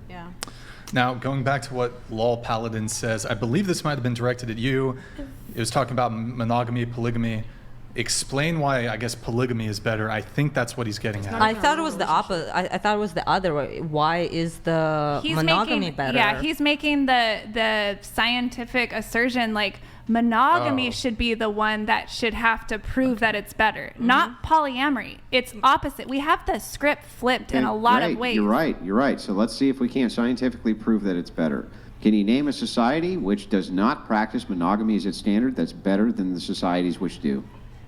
Yeah. Now, going back to what Lol Paladin says, I believe this might have been directed at you. It was talking about monogamy, polygamy. Explain why, I guess, polygamy is better. I think that's what he's getting at. I thought it was the opposite. I thought it was the other way. Why is the monogamy better? Yeah, he's making the scientific assertion like monogamy should be the one that should have to prove that it's better, not polyamory. It's opposite. We have the script flipped in a lot of ways. You're right. So let's see if we can scientifically prove that it's better. Can you name a society which does not practice monogamy as its standard that's better than the societies which do?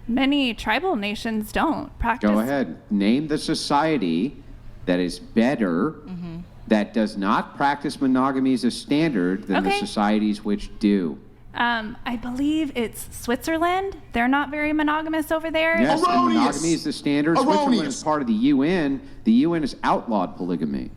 Many tribal nations don't practice. Go ahead. Name the society that is better, that does not practice monogamy as a standard than the societies which do. I believe it's Switzerland. They're not very monogamous over there. Yes, and monogamy is the standard. Switzerland is part of the UN. The UN has outlawed polygamy.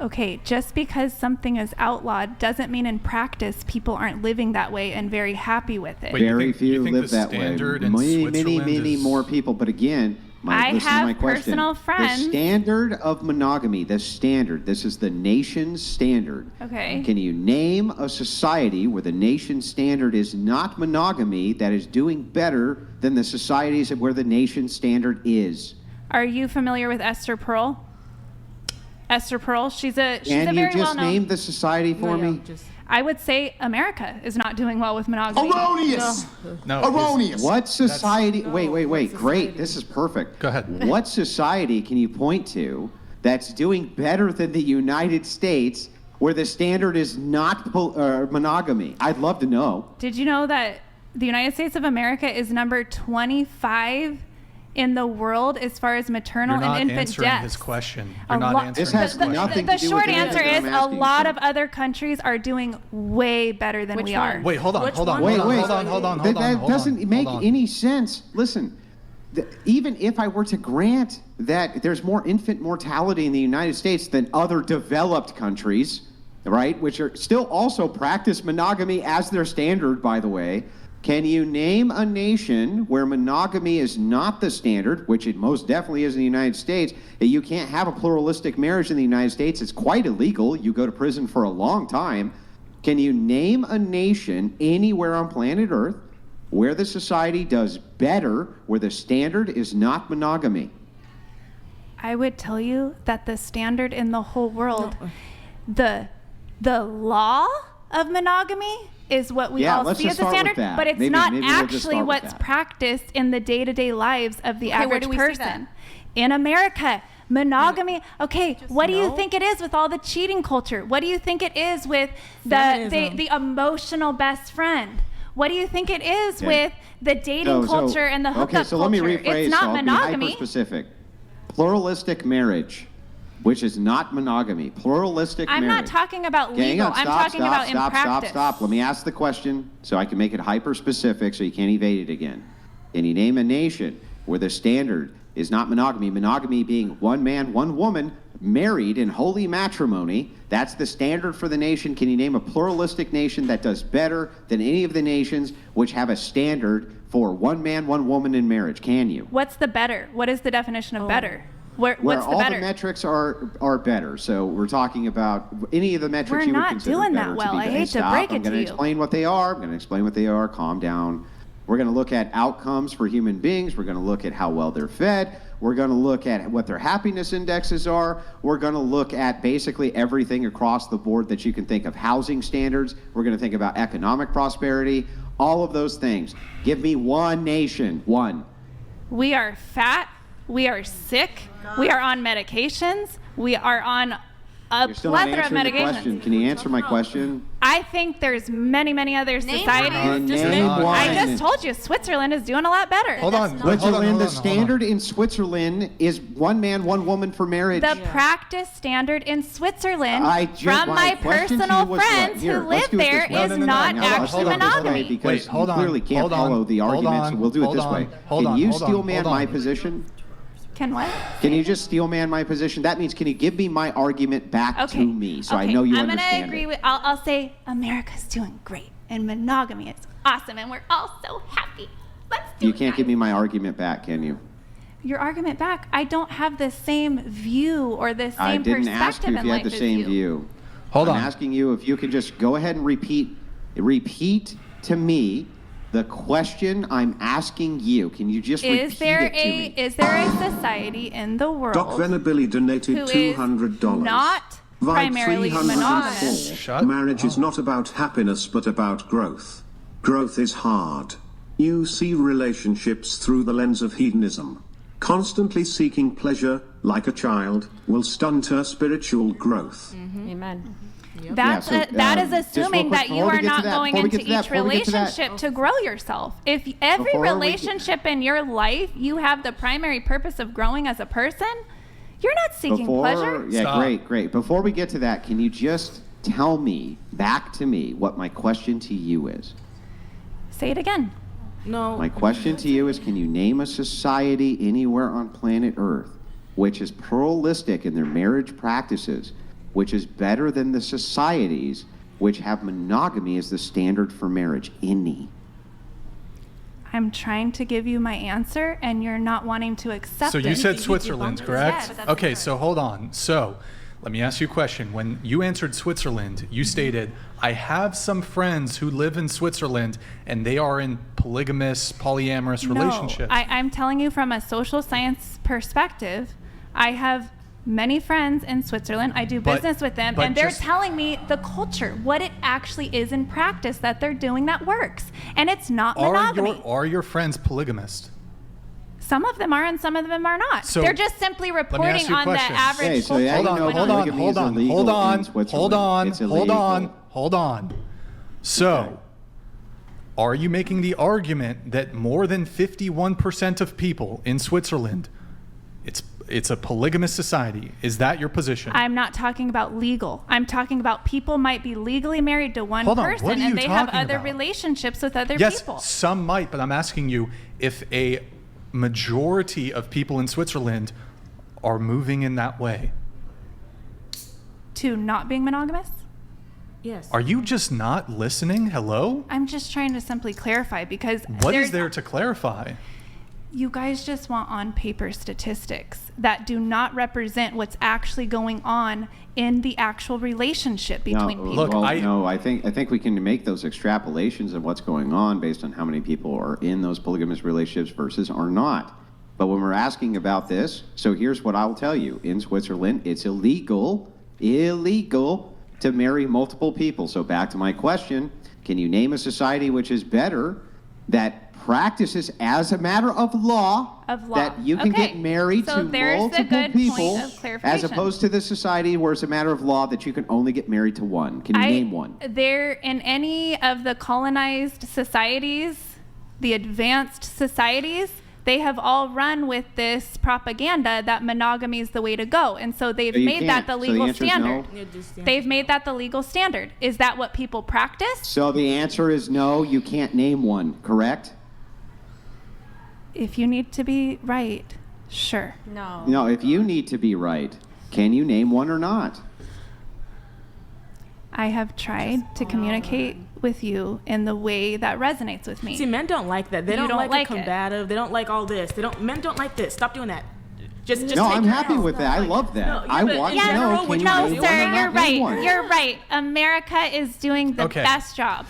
Okay, just because something is outlawed doesn't mean in practice people aren't living that way and very happy with it. Wait, Very few you think live the that way. standard in Many Switzerland more people. But again, I listen to have my question. personal friends. The standard of monogamy, this is the nation's standard. Okay. Can you name a society where the nation's standard is not monogamy that is doing better than the societies where the nation's standard is? Are you familiar with Esther Perel? Esther Perel, she's a Can very you just well-known. name the society for me? I would say America is not doing well with monogamy. Erroneous! No, Erroneous! What society? Wait. Great. This is perfect. Go ahead. What society can you point to that's doing better than the United States where the standard is not monogamy? I'd love to know. Did you know that the United States of America is number 25 in the world as far as maternal You're not and infant answering deaths? his question. A You're not lot- answering This has his question. nothing The to do short with answer anything is I'm a asking, lot so. of other countries are doing way better than Which we are. one? Wait, hold on. Wait. Hold on. That doesn't make any sense. Listen, even if I were to grant that there's more infant mortality in the United States than other developed countries, right, which are still also practice monogamy as their standard, by the way, can you name a nation where monogamy is not the standard, which it most definitely is in the United States? You can't have a pluralistic marriage in the United States. It's quite illegal. You go to prison for a long time. Can you name a nation anywhere on planet Earth where the society does better, where the standard is not monogamy? I would tell you that the standard in the whole world, the law of monogamy is what we all let's see just as a start with standard, that. but it's Maybe not we'll just actually start with what's that. practiced in the day-to-day lives of the Okay, where average do we see person. that? In America, monogamy. Okay, what do you no. think it is with all the cheating culture? What do you think it is with Feminism. the emotional best friend? What do you think it is Okay. with the dating culture and the hookup Okay, so let me culture? rephrase. It's not so I'll monogamy. be hyper-specific. Pluralistic marriage, which is not monogamy. Pluralistic I'm marriage. not talking about Okay, hang legal. on, I'm stop, talking stop, about stop, in practice. Stop. Let me ask the question so I can make it hyper-specific so you can't evade it again. Can you name a nation where the standard is not monogamy? Monogamy being one man, one woman, married in holy matrimony. That's the standard for the nation. Can you name a pluralistic nation that does better than any of the nations which have a standard for one man, one woman in marriage? Can you? What's the better? What is the definition of better? Where What's the all better? the metrics are better. So we're talking about any of the metrics We're you would not consider doing better that well. to be I better. hate to Stop. break it I'm to going you. to explain what they are. I'm going to explain what they are. Calm down. We're going to look at outcomes for human beings. We're going to look at how well they're fed. We're going to look at what their happiness indexes are. We're going to look at basically everything across the board that you can think of. Housing standards. We're going to think about economic prosperity. All of those things. Give me one nation. One. We are fat. We are sick. We are on medications. We are on a You're still not plethora of answering the question. medications. Can you answer my question? I think there's many other societies. Name one. I just told you Switzerland is doing a lot better. Hold on. Switzerland, the standard in Switzerland is one man, one woman for marriage. The practice standard in Switzerland from my my question to you personal was what? friends Here, who let's live do it this there way. is No, not Let's actually do it this way monogamy. because Wait, hold you on, clearly can't hold on, follow the hold argument, on, so we'll do it hold this on, way. hold Can on, you hold on, steel man hold my on. position? Can what? Can you just steel man my position? That means can you give me my argument back to me so I know you I'm understand gonna agree it? with. I'll say America's doing great and monogamy is awesome and we're all so happy. Let's do You it, can't guys. give me my argument back, can you? your argument back. I don't have the same view or the same perspective in life. I didn't ask you if you had the same view. Hold on. I'm asking you if you could just go ahead and repeat to me the question I'm asking you. Can you just repeat it to me? Is there a society in the world Doc Venabilly donated who $200. is not primarily monogamous? Marriage is not about happiness but about growth. Growth is hard. You see relationships through the lens of hedonism. Constantly seeking pleasure, like a child, will stunt her spiritual growth. Amen. That is assuming that you are not going into each relationship to grow yourself. If every relationship in your life you have the primary purpose of growing as a person, you're not seeking pleasure. Yeah, Stop. great. Before we get to that, can you just tell me, back to me, what my question to you is? Say it again. No. My question to you is, can you name a society anywhere on planet Earth which is pluralistic in their marriage practices, which is better than the societies which have monogamy as the standard for marriage? Any? I'm trying to give you my answer, and you're not wanting to accept So it. you said Switzerland, correct? Yes. Okay, so hold on. So let me ask you a question. When you answered Switzerland, you stated, I have some friends who live in Switzerland and they are in polygamous, polyamorous relationships. No, I'm telling you from a social science perspective, I have many friends in Switzerland. I do business with them, and they're telling me the culture, what it actually is in practice that they're doing that works. And it's not monogamy. Are your friends polygamist? Some of them are, and some of them are not. So, they're just simply ask reporting you a on the question. average Hey, so culture. yeah, Hold on. So, are you making the argument that more than 51% of people in Switzerland, it's a polygamous society? Is that your position? I'm not talking about legal. I'm talking about people might be legally married to one Hold on, person, what are you and they have talking other about? relationships with other Yes, people. some might, but I'm asking you if a majority of people in Switzerland are moving in that way. To not being monogamous? Yes. Are you just not listening? Hello? I'm just trying to simply clarify, because What is there to clarify? you guys just want on paper statistics that do not represent what's actually going on in the actual relationship between people. Look, I think we can make those extrapolations of what's going on based on how many people are in those polygamous relationships versus are not. But when we're asking about this, so here's what I'll tell you. In Switzerland, it's illegal to marry multiple people. So back to my question, can you name a society which is better, that practices as a matter of law, that you can get married to multiple people, as opposed to the society where it's a matter of law that you can only get married to one? Can you name one? There, in any of the colonized societies, the advanced societies, they have all run with this propaganda that monogamy is the way to go. And so they've made that the legal standard. They've made that the legal standard. Is that what people practice? So the answer is no, you can't name one, correct? If you need to be right, sure. No, if you need to be right, can you name one or not? I have tried to communicate with you in the way that resonates with me. See, men don't like that. They don't like combative. They don't like all this. Men don't like this. Stop doing that. Just no, take I'm it happy out. with that. I love that. No, I want to know. No, sir, you're right. You're right. America is doing the best job.